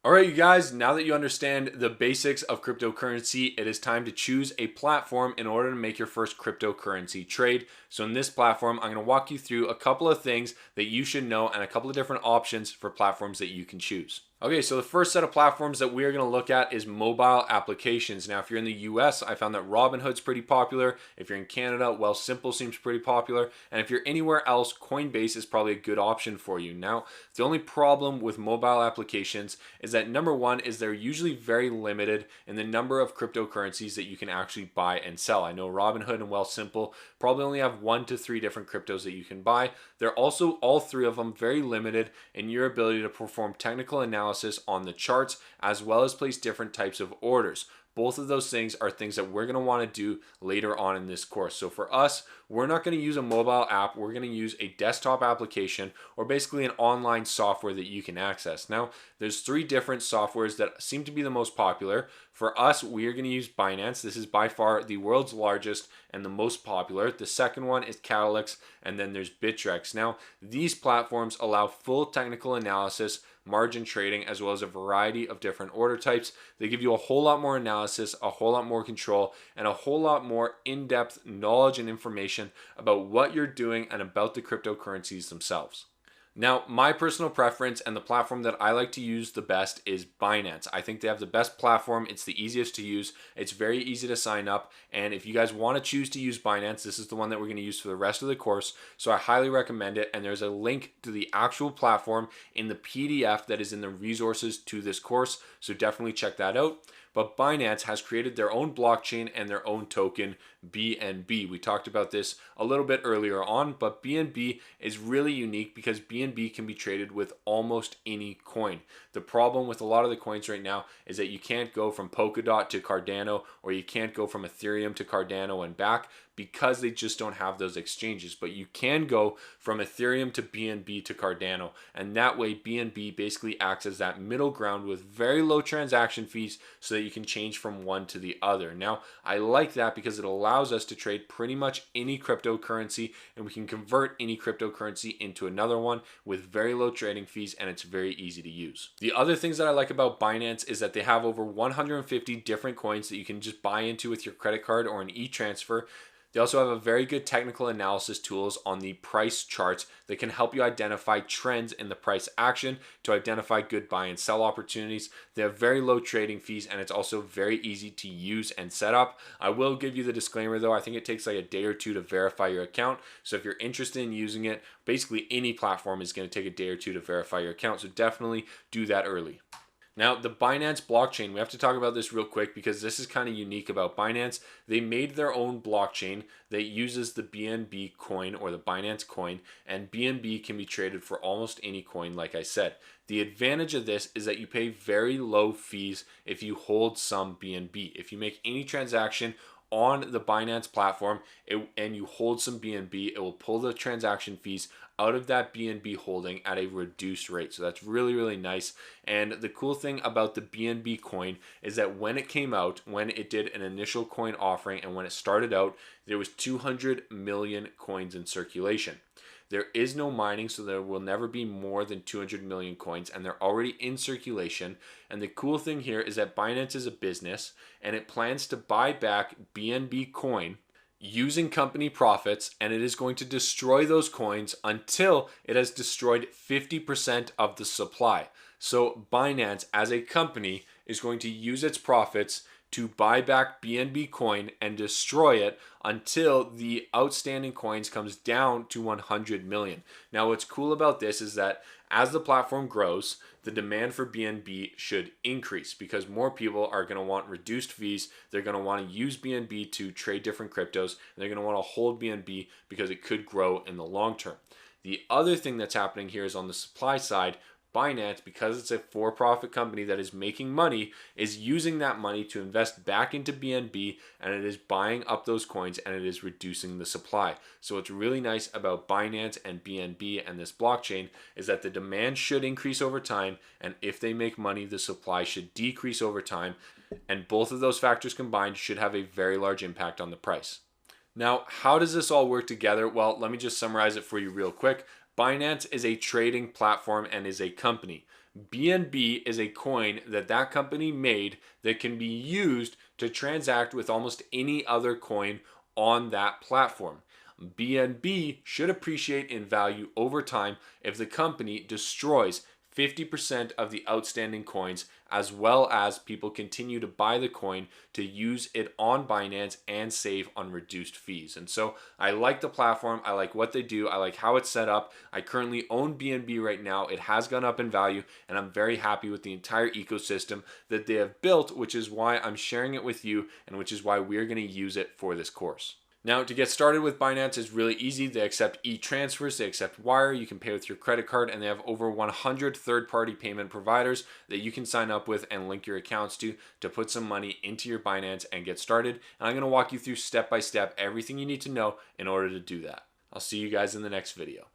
All right, you guys, now that you understand the basics of cryptocurrency, it is time to choose a platform in order to make your first cryptocurrency trade. So in this platform, I'm going to walk you through a couple of things that you should know and a couple of different options for platforms that you can choose. Okay, so the first set of platforms that we're going to look at is mobile applications. Now, if you're in the US, I found that Robinhood's pretty popular. If you're in Canada, Wealthsimple seems pretty popular. And if you're anywhere else, Coinbase is probably a good option for you. Now, the only problem with mobile applications is that number one is they're usually very limited in the number of cryptocurrencies that you can actually buy and sell. I know Robinhood and Wealthsimple probably only have 1 to 3 different cryptos that you can buy. They're also, all three of them, very limited in your ability to perform technical analysis on the charts, as well as place different types of orders. Both of those things are things that we're going to want to do later on in this course. So for us, we're not going to use a mobile app. We're going to use a desktop application, or basically an online software that you can access. Now, there's 3 different softwares that seem to be the most popular. For us, we are going to use Binance. This is by far the world's largest and the most popular. The second one is Catalyx, and then there's Bittrex. Now, these platforms allow full technical analysis, margin trading, as well as a variety of different order types. They give you a whole lot more analysis, a whole lot more control, and a whole lot more in-depth knowledge and information about what you're doing and about the cryptocurrencies themselves. Now, my personal preference and the platform that I like to use the best is Binance. I think they have the best platform. It's the easiest to use. It's very easy to sign up. And if you guys want to choose to use Binance, this is the one that we're going to use for the rest of the course. So I highly recommend it. And there's a link to the actual platform in the PDF that is in the resources to this course. So definitely check that out. But Binance has created their own blockchain and their own token, BNB. We talked about this a little bit earlier on, but BNB is really unique because BNB can be traded with almost any coin. The problem with a lot of the coins right now is that you can't go from Polkadot to Cardano, or you can't go from Ethereum to Cardano and back, because they just don't have those exchanges. But you can go from Ethereum to BNB to Cardano, and that way BNB basically acts as that middle ground with very low transaction fees so that you can change from one to the other. Now, I like that because it allows us to trade pretty much any cryptocurrency, and we can convert any cryptocurrency into another one with very low trading fees, and it's very easy to use. The other things that I like about Binance is that they have over 150 different coins that you can just buy into with your credit card or an e-transfer. They also have a very good technical analysis tools on the price charts that can help you identify trends in the price action to identify good buy and sell opportunities. They have very low trading fees, and it's also very easy to use and set up. I will give you the disclaimer though, I think it takes like a day or 2 to verify your account. So if you're interested in using it, basically any platform is going to take a day or 2 to verify your account. So definitely do that early. Now, the Binance blockchain, we have to talk about this real quick because this is kind of unique about Binance. They made their own blockchain that uses the BNB coin, or the Binance coin, and BNB can be traded for almost any coin, like I said. The advantage of this is that you pay very low fees if you hold some BNB. If you make any transaction on the Binance platform and you hold some BNB, it will pull the transaction fees out of that BNB holding at a reduced rate. So that's really, really nice. And the cool thing about the BNB coin is that when it came out, when it did an initial coin offering and when it started out, there was 200 million coins in circulation. There is no mining, so there will never be more than 200 million coins, and they're already in circulation. And the cool thing here is that Binance is a business, and it plans to buy back BNB coin using company profits, and it is going to destroy those coins until it has destroyed 50% of the supply. So Binance, as a company, is going to use its profits to buy back BNB coin and destroy it until the outstanding coins comes down to 100 million. Now, what's cool about this is that as the platform grows, the demand for BNB should increase because more people are going to want reduced fees. They're going to want to use BNB to trade different cryptos, and they're going to want to hold BNB because it could grow in the long term. The other thing that's happening here is on the supply side. Binance, because it's a for-profit company that is making money, is using that money to invest back into BNB, and it is buying up those coins and it is reducing the supply. So what's really nice about Binance and BNB and this blockchain is that the demand should increase over time, and if they make money, the supply should decrease over time, and both of those factors combined should have a very large impact on the price. Now, how does this all work together? Well, let me just summarize it for you real quick. Binance is a trading platform and is a company. BNB is a coin that company made that can be used to transact with almost any other coin on that platform. BNB should appreciate in value over time if the company destroys 50% of the outstanding coins, as well as people continue to buy the coin to use it on Binance and save on reduced fees. And so I like the platform. I like what they do. I like how it's set up. I currently own BNB right now. It has gone up in value, and I'm very happy with the entire ecosystem that they have built, which is why I'm sharing it with you and which is why we're going to use it for this course. Now, to get started with Binance is really easy. They accept e-transfers, they accept wire, you can pay with your credit card, and they have over 100 third-party payment providers that you can sign up with and link your accounts to put some money into your Binance and get started. And I'm going to walk you through step by step everything you need to know in order to do that. I'll see you guys in the next video.